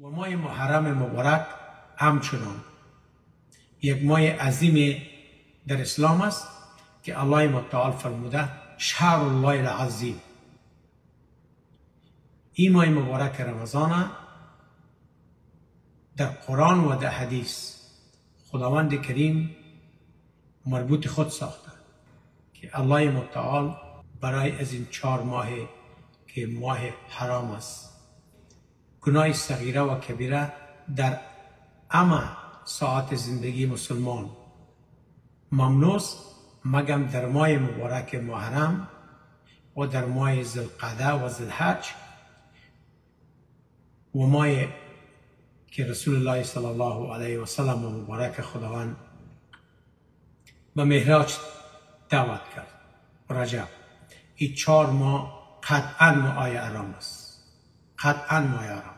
و ماه محرم مبارک همچنان یک ماه عظیم در اسلام است که الله متعال فرموده شهر الله العظیم. این ماه مبارک رمضان در قرآن و در حدیث خداوند کریم مربوط خود ساخته که الله متعال برای از این 4 ماه که ماه حرام است گناه صغیره و کبیره در همه ساعت زندگی مسلمان ممنوع است مگر در ماه مبارک محرم و در ماه ذوالقعده و ذوالحج و ماه که رسول الله صلی الله علیه و سلم و مبارک خداوند به معراج دعوت کرد. رجب. این 4 ماه قطعا ماه حرام است. قطعا ماه حرام.